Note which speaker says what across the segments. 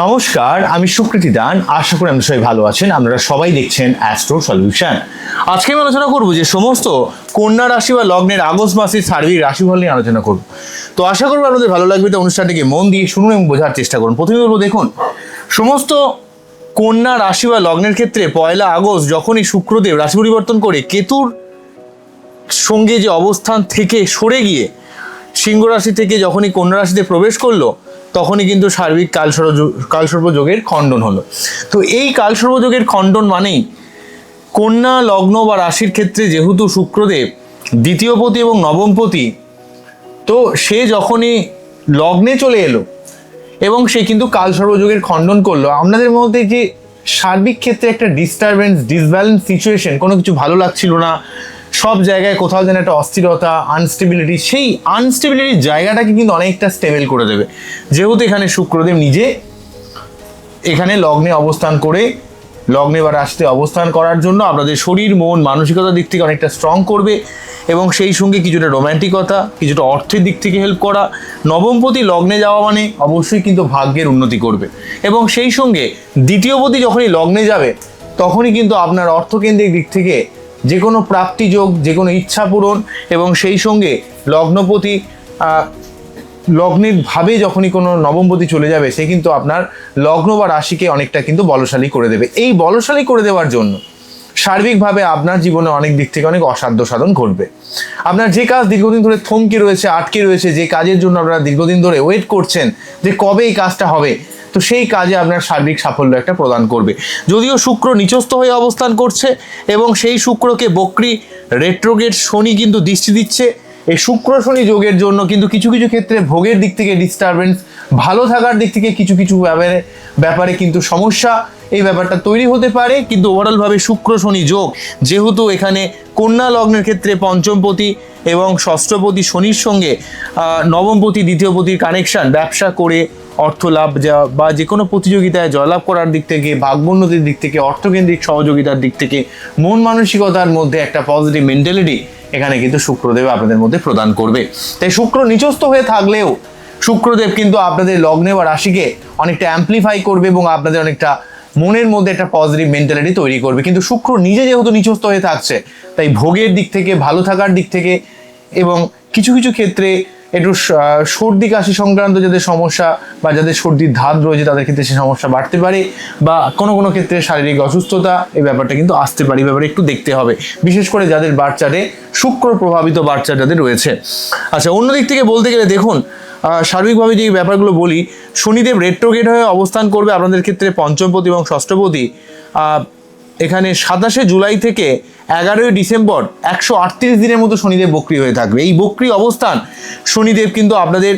Speaker 1: নমস্কার, আমি সুকৃতি দান। আশা করি আপনারা সবাই ভালো আছেন। আপনারা সবাই দেখছেন অ্যাস্ট্রো সলিউশন। আজকে আমি আলোচনা করব যে সমস্ত কন্যা রাশি বা লগ্নের আগস্ট মাসের সার্বিক রাশিফল নিয়ে আলোচনা করব। তো আশা করব আপনাদের ভালো লাগবে। তো অনুষ্ঠানটিকে মন দিয়ে শুনুন এবং বোঝার চেষ্টা করুন। প্রথমে বলবো, দেখুন, সমস্ত কন্যা রাশি বা লগ্নের ক্ষেত্রে 1 আগস্ট যখনই শুক্রদেব রাশি পরিবর্তন করে কেতুর সঙ্গে যে অবস্থান থেকে সরে গিয়ে সিংহ রাশি থেকে যখনই কন্যা রাশিতে প্রবেশ করলো, তখনই কিন্তু সার্বিক কালসর্প যোগের খণ্ডন হলো। তো এই কালসর্প যোগের খণ্ডন মানেই কন্যা লগ্ন বা রাশির ক্ষেত্রে যেহেতু শুক্রদেব দ্বিতীয়পতি এবং নবমপতি, তো সে যখনই লগ্নে চলে এলো এবং সে কিন্তু কালসর্প যোগের খণ্ডন করলো, আপনাদের মধ্যে যে সার্বিক ক্ষেত্রে একটা ডিসব্যালেন্স সিচুয়েশন, কোনো কিছু ভালো লাগছিল না, সব জায়গায় কোথাও যেন একটা অস্থিরতা, আনস্টেবিলিটি, সেই আনস্টেবিলিটির জায়গাটাকে কিন্তু অনেকটা স্টেবল করে দেবে। যেহেতু এখানে শুক্রদেব নিজে এখানে লগ্নে অবস্থান করে, লগ্নে বা রাশিতে অবস্থান করার জন্য আপনাদের শরীর, মন, মানসিকতার দিক থেকে অনেকটা স্ট্রং করবে এবং সেই সঙ্গে কিছুটা রোম্যান্টিকতা, কিছুটা অর্থের দিক থেকে হেল্প করা। নবমপতি লগ্নে যাওয়া মানে অবশ্যই কিন্তু ভাগ্যের উন্নতি করবে এবং সেই সঙ্গে দ্বিতীয়পতি যখনই লগ্নে যাবে তখনই কিন্তু আপনার অর্থকেন্দ্রিক দিক থেকে যে কোনো প্রাপ্তি যোগ, যে কোনো ইচ্ছা পূরণ এবং সেই সঙ্গে লগ্নপতি লগ্নের ভাবে যখনই কোনো নবমপতি চলে যাবে, সে কিন্তু আপনার লগ্ন বা রাশিকে অনেকটা কিন্তু বলশালী করে দেবে। এই বলশালী করে দেওয়ার জন্য সার্বিকভাবে আপনার জীবনে অনেক দিক থেকে অনেক অসাধ্য সাধন ঘটবে। আপনার যে কাজ দীর্ঘদিন ধরে থমকে রয়েছে, আটকে রয়েছে, যে কাজের জন্য আপনারা দীর্ঘদিন ধরে ওয়েট করছেন যে কবে এই কাজটা হবে, তো সেই কাজে আপনার সার্বিক সাফল্য একটা প্রদান করবে। যদিও শুক্র নিচস্থ হয়ে অবস্থান করছে এবং সেই শুক্রকে বক্রী রেট্রোগেট শনি কিন্তু দৃষ্টি দিচ্ছে, এই শুক্র শনি যোগের জন্য কিন্তু কিছু কিছু ক্ষেত্রে ভোগের দিক থেকে ডিস্টারবেন্স, ভালো থাকার দিক থেকে কিছু কিছু ব্যাপারে কিন্তু সমস্যা, এই ব্যাপারটা তৈরি হতে পারে। কিন্তু ওভারঅলভাবে শুক্র শনি যোগ, যেহেতু এখানে কন্যা লগ্নের ক্ষেত্রে পঞ্চমপতি এবং ষষ্ঠপতি শনির সঙ্গে নবমপতি দ্বিতীয়পতির কানেকশন, ব্যবসা করে অর্থ লাভ বা যে কোনো প্রতিযোগিতায় জয়লাভ করার দিক থেকে, ভাগ্যোন্নতির দিক থেকে, অর্থকেন্দ্রিক সহযোগিতার দিক থেকে, মন মানসিকতার মধ্যে একটা পজিটিভ মেন্টালিটি এখানে কিন্তু শুক্রদেব আপনাদের মধ্যে প্রদান করবে। তাই শুক্র নিচস্থ হয়ে থাকলেও শুক্রদেব কিন্তু আপনাদের লগ্নে বা রাশিকে অনেকটা অ্যাম্পলিফাই করবে এবং আপনাদের অনেকটা মনের মধ্যে একটা পজিটিভ মেন্টালিটি তৈরি করবে। কিন্তু শুক্র নিজে যেহেতু নিচস্থ হয়ে থাকছে, তাই ভোগের দিক থেকে, ভালো থাকার দিক থেকে এবং কিছু কিছু ক্ষেত্রে একটু সর্দি কাশি সংক্রান্ত যাদের সমস্যা বা যাদের সর্দির ধাত রয়েছে তাদের ক্ষেত্রে সে সমস্যা বাড়তে পারে, বা কোনো কোনো ক্ষেত্রে শারীরিক অসুস্থতা, এই ব্যাপারটা কিন্তু আসতে পারে। এই ব্যাপারে একটু দেখতে হবে, বিশেষ করে যাদের বাচ্চারে শুক্র প্রভাবিত বাচ্চা যাদের রয়েছে। আচ্ছা, অন্যদিক থেকে বলতে গেলে দেখুন, সার্বিকভাবে যে ব্যাপারগুলো বলি, শনিদেব রেট্রোগেট হয়ে অবস্থান করবে আপনাদের ক্ষেত্রে পঞ্চমপতি এবং ষষ্ঠপতি। এখানে 27 জুলাই থেকে 11 ডিসেম্বর 138 দিনের মতো শনিদেব বক্রী হয়ে থাকবে। এই বক্রী অবস্থান শনিদেব কিন্তু আপনাদের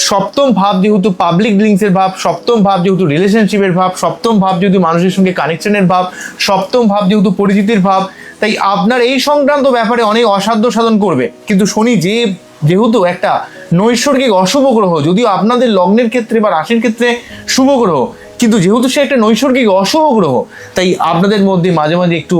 Speaker 1: সপ্তম ভাব যেহেতু পাবলিক ডিলিংসের ভাব, সপ্তম ভাব যেহেতু রিলেশনশিপের ভাব, সপ্তম ভাব যেহেতু মানুষের সঙ্গে কানেকশনের ভাব, সপ্তম ভাব যেহেতু পরিচিতির ভাব, তাই আপনার এই সংক্রান্ত ব্যাপারে অনেক অসাধ্য সাধন করবে। কিন্তু শনি যেহেতু একটা নৈসর্গিক অশুভ গ্রহ, যদিও আপনাদের লগ্নের ক্ষেত্রে বা রাশির ক্ষেত্রে শুভ গ্রহ, কিন্তু যেহেতু সে একটা নৈসর্গিক অশুভ গ্রহ, তাই আপনাদের মধ্যে মাঝে মাঝে একটু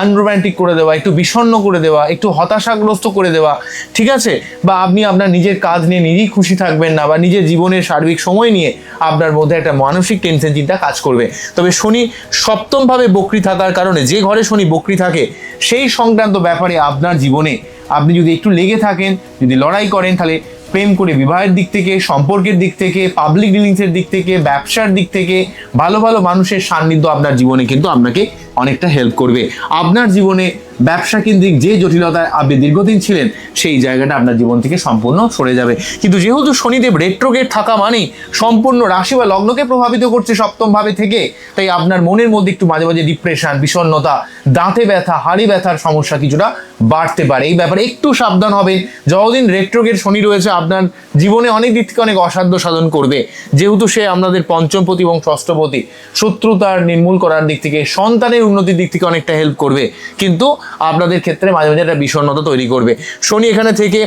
Speaker 1: আনরোম্যান্টিক করে দেওয়া, একটু বিষণ্ণ করে দেওয়া, একটু হতাশাগ্রস্ত করে দেওয়া, ঠিক আছে, বা আপনি আপনার নিজের কাজ নিয়ে নিজেই খুশি থাকবেন না, বা নিজের জীবনের সার্বিক সময় নিয়ে আপনার মধ্যে একটা মানসিক টেনশন চিন্তা কাজ করবে। তবে শনি সপ্তমভাবে বক্রী থাকার কারণে, যে ঘরে শনি বক্রী থাকে সেই সংক্রান্ত ব্যাপারে আপনার জীবনে আপনি যদি একটু লেগে থাকেন, যদি লড়াই করেন, তাহলে প্রেম করে বিবাহের দিক থেকে, সম্পর্কের দিক থেকে, পাবলিক ডিলিংসের দিক থেকে, ব্যবসার দিক থেকে ভালো ভালো মানুষের সান্নিধ্য আপনার জীবনে কিন্তু আপনাকে অনেকটা হেল্প করবে। আপনার জীবনে ব্যবসা কেন্দ্রিক যে জটিলতায় আপনি দীর্ঘদিন ছিলেন, সেই জায়গাটা আপনার জীবন থেকে সম্পূর্ণ সরে যাবে। কিন্তু যেহেতু শনিদেব রেট্রোগেট থাকা মানেই সম্পূর্ণ রাশি বা লগ্নকে প্রভাবিত করছে সপ্তম ভাবে থেকে, তাই আপনার মনের মধ্যে একটু মাঝে মাঝে ডিপ্রেশন, বিষণ্ণতা, দাঁতে ব্যথা, হাড়ি ব্যথার সমস্যা কিছুটা বাড়তে পারে। এই ব্যাপারে একটু সাবধান হবেন। যতদিন রেট্রোগেট শনি রয়েছে আপনার জীবনে অনেক দিক থেকে অনেক অসাধ্য সাধন করবে, যেহেতু সে আপনাদের পঞ্চমপতি এবং ষষ্ঠপতি। শত্রুতার নির্মূল করার দিক থেকে, সন্তানের উন্নতির দিক থেকে অনেকটা হেল্প করবে, কিন্তু আপনাদের ক্ষেত্রে মাঝে মাঝে একটা বিষণ্ণতা তৈরি করবে। শনি এখানে থেকে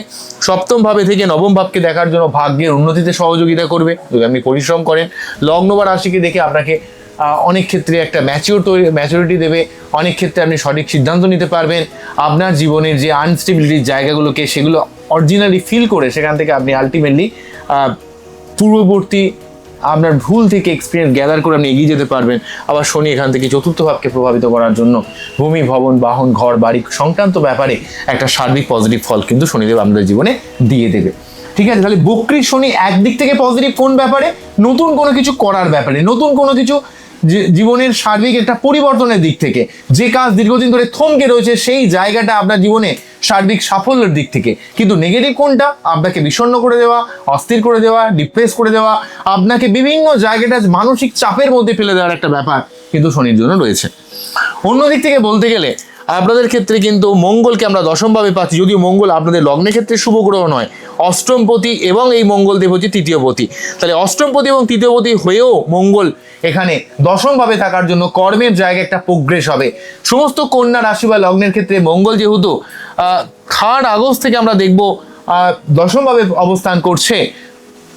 Speaker 1: সপ্তম ভাবে থেকে নবম ভাবকে দেখার জন্য ভাগ্যের উন্নতিতে সহযোগিতা করবে যদি আপনি পরিশ্রম করেন। লগ্ন বা রাশিকে দেখে আপনাকে অনেক ক্ষেত্রে একটা ম্যাচুরিটি দেবে, অনেক ক্ষেত্রে আপনি সঠিক সিদ্ধান্ত নিতে পারবেন। আপনার জীবনের যে আনস্টেবিলিটির জায়গাগুলোকে, সেগুলো অরিজিনালি ফিল করে সেখান থেকে আপনি আলটিমেটলি পূর্ববর্তী আপনার ভুল থেকে এক্সপিরিয়েন্স গ্যাদার করে আপনি এগিয়ে যেতে পারবেন। আবার শনি এখান থেকে চতুর্থ ভাবকে প্রভাবিত করার জন্য ভূমি, ভবন, বাহন, ঘর, বাড়ি সংক্রান্ত ব্যাপারে একটা সার্বিক পজিটিভ ফল কিন্তু শনিদেব আমাদের জীবনে দিয়ে দেবে। ঠিক আছে, তাহলে বক্রী শনি একদিক থেকে পজিটিভ কোন ব্যাপারে? নতুন কোনো কিছু করার ব্যাপারে, নতুন কোনো কিছু জীবনের সার্বিক একটা পরিবর্তনের দিক থেকে। যে কাজ দীর্ঘদিন ধরে থমকে রয়েছে সেই জায়গাটা আপনার জীবনে সার্বিক সাফল্যের দিক থেকে। কিন্তু নেগেটিভ কোনটা? আপনাকে বিষণ্ণ করে দেওয়া, অস্থির করে দেওয়া, ডিপ্রেস করে দেওয়া, আপনাকে বিভিন্ন জায়গাটা মানসিক চাপের মধ্যে ফেলে দেওয়ার একটা ব্যাপার কিন্তু শনির জন্য রয়েছে। অন্যদিক থেকে বলতে গেলে আপনাদের ক্ষেত্রে কিন্তু মঙ্গলকে আমরা দশমভাবে পাচ্ছি, যদিও মঙ্গল আপনাদের লগ্নের ক্ষেত্রে শুভ গ্রহ নয়, অষ্টমপতি এবং এই মঙ্গলদেব হচ্ছে তৃতীয়পতি। তাহলে অষ্টমপতি এবং তৃতীয়পতি হয়েও মঙ্গল এখানে দশমভাবে থাকার জন্য কর্মের জায়গায় একটা প্রোগ্রেস হবে। সমস্ত কন্যা রাশি বা লগ্নের ক্ষেত্রে মঙ্গল যেহেতু 3 আগস্ট থেকে আমরা দেখব দশমভাবে অবস্থান করছে,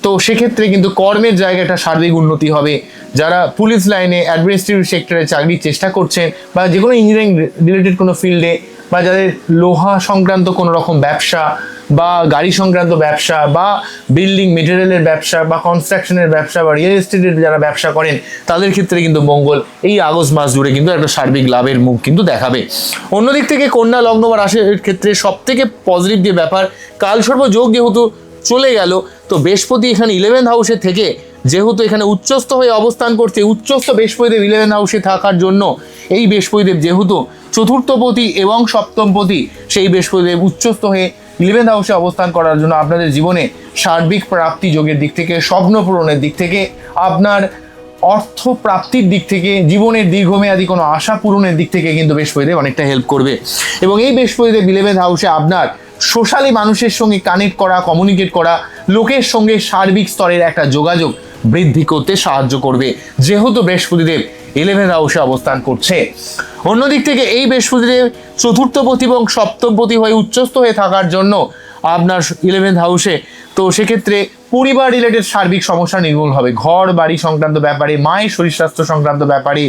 Speaker 1: তো সেক্ষেত্রে কিন্তু কর্মের জায়গায় একটা সার্বিক উন্নতি হবে। যারা পুলিশ লাইনে, অ্যাডমিনিস্ট্রেটিভ সেক্টরে চাকরির চেষ্টা করছেন, বা যে কোনো ইঞ্জিনিয়ারিং রিলেটেড কোনো ফিল্ডে, বা যাদের লোহা সংক্রান্ত কোনো রকম ব্যবসা বা গাড়ি সংক্রান্ত ব্যবসা বা বিল্ডিং মেটেরিয়ালের ব্যবসা বা কনস্ট্রাকশনের ব্যবসা বা রিয়েল এস্টেটের যারা ব্যবসা করেন, তাদের ক্ষেত্রে কিন্তু মঙ্গল এই আগস্ট মাস জুড়ে কিন্তু একটা সার্বিক লাভের মুখ কিন্তু দেখাবে। অন্যদিক থেকে কন্যা লগ্ন বা রাশির ক্ষেত্রে সব থেকে পজিটিভ যে ব্যাপার, কালসর্প যোগ যেহেতু চলে গেল, তো বৃহস্পতি এখানে 11th হাউসে থেকে যেহেতু এখানে উচ্চস্থ হয়ে অবস্থান করছে, উচ্চস্থ বৃহস্পতিদেব 11th হাউসে থাকার জন্য এই বৃহস্পতিদেব যেহেতু চতুর্থপতি এবং সপ্তমপতি, সেই বৃহস্পতিদেব উচ্চস্থ হয়ে 11th হাউসে অবস্থান করার জন্য আপনাদের জীবনে সার্বিক প্রাপ্তি যোগের দিক থেকে, স্বপ্ন পূরণের দিক থেকে, আপনার অর্থ প্রাপ্তির দিক থেকে, জীবনের দীর্ঘমেয়াদী কোনো আশা পূরণের দিক থেকে কিন্তু বৃহস্পতিদেব অনেকটা হেল্প করবে। এবং এই বৃহস্পতিদেব 11th হাউসে আপনার সোশ্যালি মানুষের সঙ্গে কানেক্ট করা, কমিউনিকেট করা, লোকের সঙ্গে সার্বিক স্তরের একটা যোগাযোগ বৃদ্ধি করতে সাহায্য করবে, যেহেতু বৃহস্পতিদেব 11th হাউসে অবস্থান করছে। অন্যদিক থেকে এই বৃহস্পতিদেব চতুর্থপতি এবং সপ্তমপতি হয়ে উচ্চস্থ হয়ে থাকার জন্য আপনার 11th হাউসে, তো সেক্ষেত্রে পরিবার রিলেটেড সার্বিক সমস্যা নির্মূল হবে। ঘর বাড়ি সংক্রান্ত ব্যাপারে, মায়ের শরীর স্বাস্থ্য সংক্রান্ত ব্যাপারে,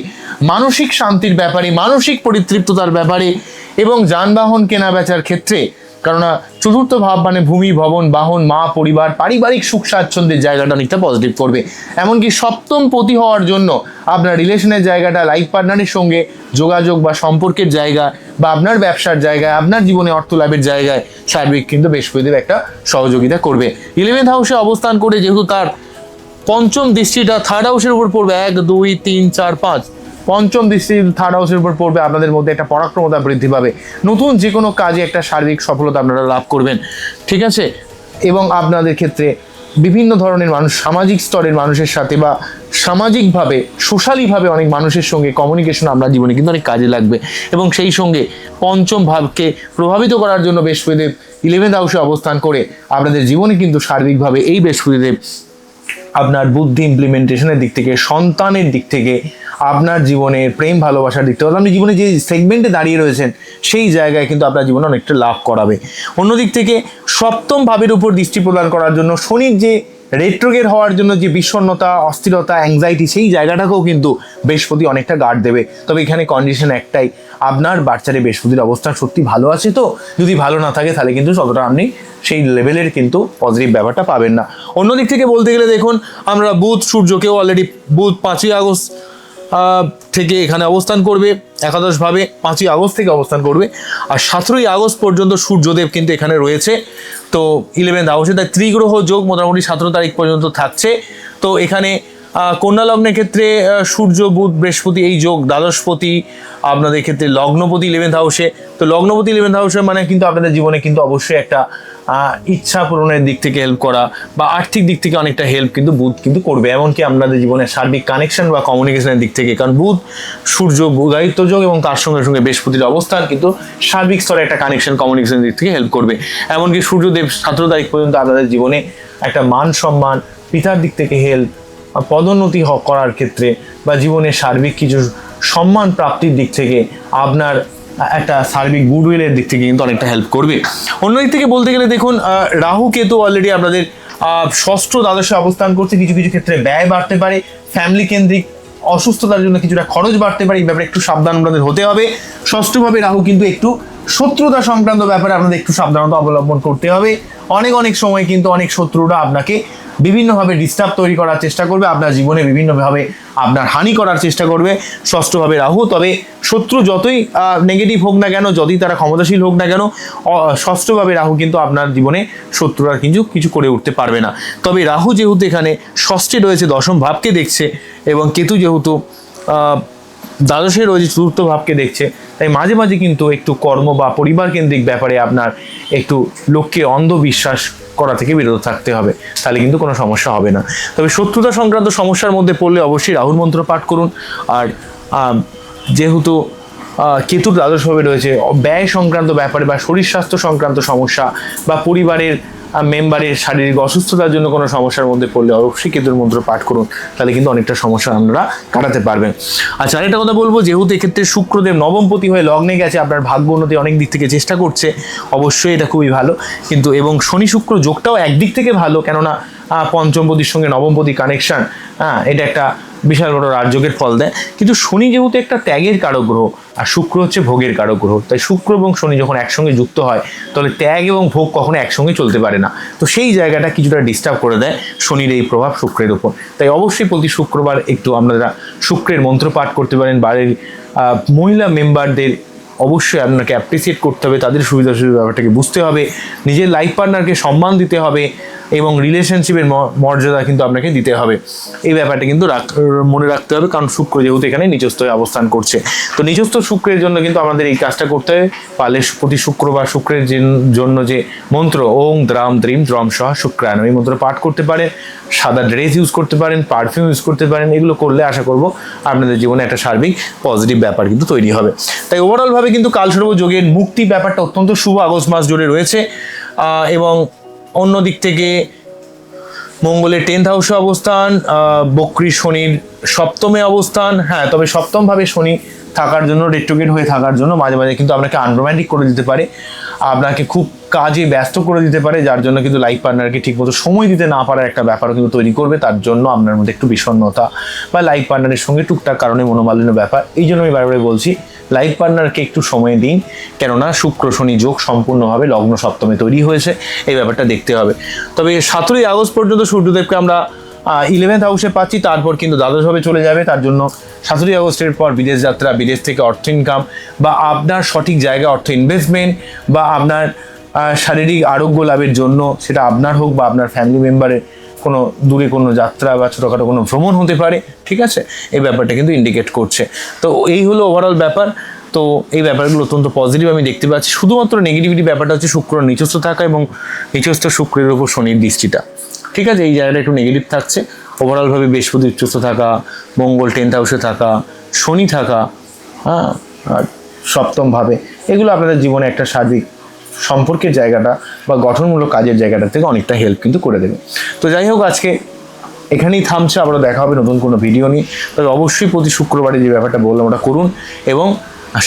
Speaker 1: মানসিক শান্তির ব্যাপারে, মানসিক পরিতৃপ্ততার ব্যাপারে, এবং যানবাহন কেনা বেচার ক্ষেত্রে, কেননা চতুর্থ ভাব মানে ভূমি, ভবন, বাহন, মা, পরিবার, পারিবারিক সুখ স্বাচ্ছন্দ্যের জায়গাটা অনেকটা পজিটিভ করবে। এমনকি সপ্তম পতি হওয়ার জন্য আপনার রিলেশনের জায়গাটা, লাইফ পার্টনারের সঙ্গে যোগাযোগ বা সম্পর্কের জায়গা, বা আপনার ব্যবসার জায়গায়, আপনার জীবনে অর্থ লাভের জায়গায় সার্বিক কিন্তু বৃহস্পতিদেব একটা সহযোগিতা করবে। 11th হাউসে অবস্থান করে যেহেতু তার পঞ্চম দৃষ্টিটা 3rd হাউসের উপর পড়বে, 1 2 3 4 5, পঞ্চম দৃষ্টি 3rd হাউসের উপর পড়বে, আপনাদের মধ্যে একটা পরাক্রমতা বৃদ্ধি পাবে। নতুন যে কোনো কাজে একটা সার্বিক সফলতা আপনারা লাভ করবেন। ঠিক আছে, এবং আপনাদের ক্ষেত্রে বিভিন্ন ধরনের মানুষ, সামাজিক স্তরের মানুষের সাথে বা সামাজিকভাবে, সোশ্যালিভাবে অনেক মানুষের সঙ্গে কমিউনিকেশন আপনার জীবনে কিন্তু অনেক কাজে লাগবে। এবং সেই সঙ্গে পঞ্চম ভাবকে প্রভাবিত করার জন্য বৃহস্পতিদেব 11th হাউসে অবস্থান করে আপনাদের জীবনে কিন্তু সার্বিকভাবে এই বৃহস্পতিদেব আপনার বুদ্ধি ইমপ্লিমেন্টেশনের দিক থেকে, সন্তানের দিক থেকে, আপনার জীবনের প্রেম ভালোবাসার দিক থেকে, আপনি জীবনে যে সেগমেন্টে দাঁড়িয়ে রয়েছেন সেই জায়গায় কিন্তু আপনার জীবনে অনেকটা লাভ করাবে। অন্যদিক থেকে সপ্তম ভাবের উপর দৃষ্টি প্রদান করার জন্য শনির যে রেট্রোগেট হওয়ার জন্য যে বিষণ্ণতা, অস্থিরতা, অ্যাংজাইটি, সেই জায়গাটাকেও কিন্তু বৃহস্পতি অনেকটা গার্ড দেবে। তবে এখানে কন্ডিশন একটাই, আপনার বাচ্চারে বৃহস্পতির অবস্থান সত্যি ভালো আছে, তো যদি ভালো না থাকে তাহলে কিন্তু ততটা আপনি সেই লেভেলের কিন্তু পজিটিভ ব্যাপারটা পাবেন না। অন্যদিক থেকে বলতে গেলে দেখুন, আমরা বুধ সূর্যকেও অলরেডি, বুধ 5ই আগস্ট থেকে এখানে অবস্থান করবে একাদশভাবে, 5ই আগস্ট থেকে অবস্থান করবে, আর 17ই আগস্ট পর্যন্ত সূর্যদেব কিন্তু এখানে রয়েছে। তো 11th হাউসে তাই ত্রিগ্রহ যোগ মোটামুটি 17 তারিখ পর্যন্ত থাকছে। তো এখানে কন্যা লগ্নের ক্ষেত্রে সূর্য, বুধ, বৃহস্পতি এই যোগ, দ্বাদশপতি আপনাদের ক্ষেত্রে লগ্নপতি 11th হাউসে। তো লগ্নপতি 11th হাউসে মানে কিন্তু আপনাদের জীবনে কিন্তু অবশ্যই একটা ইচ্ছা পূরণের দিক থেকে হেল্প করা বা আর্থিক দিক থেকে অনেকটা হেল্প কিন্তু বুধ কিন্তু করবে। এমনকি আপনাদের জীবনের সার্বিক কানেকশন বা কমিউনিকেশনের দিক থেকে, কারণ বুধ সূর্য বুধায়িত্ব যোগ এবং তার সঙ্গে সঙ্গে বৃহস্পতির অবস্থান কিন্তু সার্বিক স্তরে একটা কানেকশন, কমিউনিকেশনের দিক থেকে হেল্প করবে। এমনকি সূর্যদেব 17 তারিখ পর্যন্ত আপনাদের জীবনে একটা মান সম্মান, পিতার দিক থেকে হেল্প, পদোন্নতি করার ক্ষেত্রে বা জীবনের সার্বিক কিছু সম্মান প্রাপ্তির দিক থেকে আপনার একটা সার্বিক গুডউইলের দিক থেকে কিন্তু অনেকটা হেল্প করবে। অন্যদিক থেকে বলতে গেলে দেখুন, রাহু কেতু অলরেডি আপনাদের ষষ্ঠ দ্বাদশে অবস্থান করছে। কিছু কিছু ক্ষেত্রে ব্যয় বাড়তে পারে, ফ্যামিলি কেন্দ্রিক অসুস্থতার জন্য কিছুটা খরচ বাড়তে পারে, এই ব্যাপারে একটু সাবধান আপনাদের হতে হবে। ষষ্ঠভাবে রাহু কিন্তু একটু শত্রুতা সংক্রান্ত ব্যাপারে আপনাদের একটু সাবধানতা অবলম্বন করতে হবে। অনেক সময় কিন্তু অনেক শত্রুরা আপনাকে বিভিন্নভাবে ডিস্টার্ব তৈরি করার চেষ্টা করবে, আপনার জীবনে বিভিন্নভাবে আপনার হানি করার চেষ্টা করবে ষষ্ঠভাবে রাহু। তবে শত্রু যতই নেগেটিভ হোক না কেন, যতই তারা ক্ষমতাশীল হোক না কেন, ষষ্ঠভাবে রাহু কিন্তু আপনার জীবনে শত্রুরা কিন্তু কিছু করে উঠতে পারবে না। তবে রাহু যেহেতু এখানে ষষ্ঠে রয়েছে, দশম ভাবকে দেখছে, এবং কেতু যেহেতু দ্বাদশে রয়েছে, চতুর্থ ভাবকে দেখছে, তাই মাঝে মাঝে কিন্তু একটু কর্ম বা পরিবার কেন্দ্রিক ব্যাপারে আপনার একটু লোককে অন্ধবিশ্বাস করা থেকে বিরত থাকতে হবে, তাহলে কিন্তু কোনো সমস্যা হবে না। তবে শত্রুতা সংক্রান্ত সমস্যার মধ্যে পড়লে অবশ্যই রাহুর মন্ত্র পাঠ করুন। আর যেহেতু কেতুর দ্বাদশভাবে রয়েছে, ব্যয় সংক্রান্ত ব্যাপারে বা শরীর স্বাস্থ্য সংক্রান্ত সমস্যা বা পরিবারের মেম্বারের শারীরিক অসুস্থতার জন্য কোনো সমস্যার মধ্যে পড়লে অবশ্যই কেতুর মন্ত্র পাঠ করুন, তাহলে কিন্তু অনেকটা সমস্যা আপনারা কাটাতে পারবেন। আচ্ছা, আরেকটা কথা বলবো, যেহেতু এক্ষেত্রে শুক্রদেব নবমপতি হয়ে লগ্নে গেছে, আপনার ভাগ্য উন্নতি অনেক দিক থেকে চেষ্টা করছে, অবশ্যই এটা খুবই ভালো। কিন্তু এবং শনি শুক্র যোগটাও একদিক থেকে ভালো, কেননা পঞ্চমপতির সঙ্গে নবমপতি কানেকশন, এটা একটা বিশাল বড় রাজযোগের ফল দেয়। কিন্তু শনি যেহেতু একটা ত্যাগের কারক গ্রহ, আর শুক্র হচ্ছে ভোগের কারক গ্রহ, তাই শুক্র এবং শনি যখন একসঙ্গে যুক্ত হয়, তাহলে ত্যাগ এবং ভোগ কখনো একসঙ্গে চলতে পারে না। তো সেই জায়গাটা কিছুটা ডিস্টার্ব করে দেয় শনির এই প্রভাব শুক্রের উপর। তাই অবশ্যই প্রতি শুক্রবার একটু আপনারা শুক্রের মন্ত্র পাঠ করতে পারেন। বাড়ির মহিলা মেম্বারদের অবশ্যই আপনাকে অ্যাপ্রিসিয়েট করতে হবে, তাদের সুবিধা ব্যাপারটাকে বুঝতে হবে, নিজের লাইফ পার্টনারকে সম্মান দিতে হবে, এবং রিলেশনশিপের মর্যাদা কিন্তু আপনাকে দিতে হবে। এই ব্যাপারটা কিন্তু মনে রাখতে হবে, কারণ শুক্র যেহেতু এখানে নিচস্থ অবস্থান করছে। তো নিচস্থ শুক্রের জন্য কিন্তু আমাদের এই কাজটা করতে হবে। পারলে প্রতি শুক্রবার শুক্রের জন্য যে মন্ত্র ওং দ্রাম দ্রিম দ্রম সহ শুক্রায়ণ, এই মন্ত্র পাঠ করতে পারেন, সাদা ড্রেস ইউজ করতে পারেন, পারফিউম ইউজ করতে পারেন। এগুলো করলে আশা করব আপনাদের জীবনে একটা সার্বিক পজিটিভ ব্যাপার কিন্তু তৈরি হবে। তাই ওভারঅলভাবে কিন্তু কালসর্প যোগের মুক্তি ব্যাপারটা অত্যন্ত শুভ আগস্ট মাস জুড়ে রয়েছে। এবং অন্য দিক থেকে মঙ্গলের 10th হাউসে অবস্থান, বক্রী শনির সপ্তমে অবস্থান। হ্যাঁ, তবে সপ্তমভাবে শনি থাকার জন্য, রেট্রোগেট হয়ে থাকার জন্য মাঝে মাঝে কিন্তু আপনাকে আনরোম্যান্টিক করে দিতে পারে, আপনাকে খুব কাজে ব্যস্ত করে দিতে পারে, যার জন্য কিন্তু লাইফ পার্টনারকে ঠিকমতো সময় দিতে না পারার একটা ব্যাপারও কিন্তু তৈরি করবে। তার জন্য আপনার মধ্যে একটু বিষণ্ণতা বা লাইফ পার্টনারের সঙ্গে টুকটাক কারণে মনোমালিন্য ব্যাপার। এই জন্য আমি বারবার বলছি, লাইফ পার্টনারকে একটু সময় দিন, কেননা শুক্র শনি যোগ সম্পূর্ণভাবে লগ্ন সপ্তমে তৈরি হয়েছে, এই ব্যাপারটা দেখতে হবে। তবে 17ই আগস্ট পর্যন্ত সূর্যদেবকে আমরা 11th হাউসে পাচ্ছি, তারপর কিন্তু দ্বাদশভাবে চলে যাবে। তার জন্য 17ই আগস্টের পর বিদেশ যাত্রা, বিদেশ থেকে অর্থ ইনকাম, বা আপনার সঠিক জায়গায় অর্থ ইনভেস্টমেন্ট, বা আপনার শারীরিক আরোগ্য লাভের জন্য, সেটা আপনার হোক বা আপনার ফ্যামিলি মেম্বারের কোনো দূরে কোনো যাত্রা বা ছোটোখাটো কোনো ভ্রমণ হতে পারে, ঠিক আছে? এই ব্যাপারটা কিন্তু ইন্ডিকেট করছে। তো এই হলো ওভারঅল ব্যাপার। তো এই ব্যাপারগুলো অত্যন্ত পজিটিভ আমি দেখতে পাচ্ছি। শুধুমাত্র নেগেটিভিটি ব্যাপারটা হচ্ছে শুক্র নিচস্থ থাকা এবং নিচস্থ শুক্রের উপর শনির দৃষ্টিটা, ঠিক আছে? এই জায়গাটা একটু নেগেটিভ থাকছে। ওভারঅলভাবে বৃহস্পতি উচ্চস্থ থাকা, মঙ্গল 10th হাউসে থাকা, শনি থাকা, আর সপ্তমভাবে, এগুলো আপনাদের জীবনে একটা সার্বিক সম্পর্কের জায়গাটা বা গঠনমূলক কাজের জায়গাটা থেকে অনেকটা হেল্প কিন্তু করে দেবে। তো যাই হোক, আজকে এখানেই থামছে, আবারও দেখা হবে নতুন কোনো ভিডিও নিয়ে। তবে অবশ্যই প্রতি শুক্রবারে যে ব্যাপারটা বললাম ওটা করুন, এবং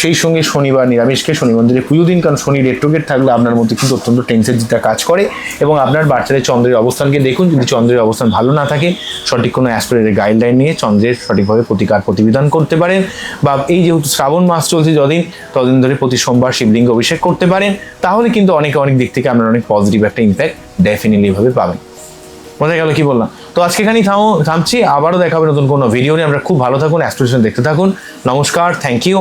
Speaker 1: সেই সঙ্গে শনিবার নিরামিষকে শনি মন্দিরে পুজো দিন, কারণ শনি রেট্রোগেট থাকলে আপনার মধ্যে কিন্তু অত্যন্ত টেনসিটিটা কাজ করে। এবং আপনার বাচ্চাদের চন্দ্রের অবস্থানকে দেখুন, যদি চন্দ্রের অবস্থান ভালো না থাকে, সঠিক কোনো অ্যাস্ট্রোলজির গাইডলাইন নিয়ে চন্দ্রের সঠিকভাবে প্রতিবিধান করতে পারেন। বা এই যেহেতু শ্রাবণ মাস চলছে ততদিন ধরে প্রতি সোমবার শিবলিঙ্গ অভিষেক করতে পারেন, তাহলে কিন্তু অনেক দিক থেকে আপনার অনেক পজিটিভ একটা ইম্প্যাক্ট ডেফিনেটলিভাবে পাবেন। বোঝা গেল কি বললাম? তো আজকে এখানেই থামছি, আবারও দেখা হবে নতুন কোনো ভিডিও নিয়ে। আমরা খুব ভালো থাকুন, অ্যাস্ট্রোলজি দেখতে থাকুন। নমস্কার, থ্যাংক ইউ।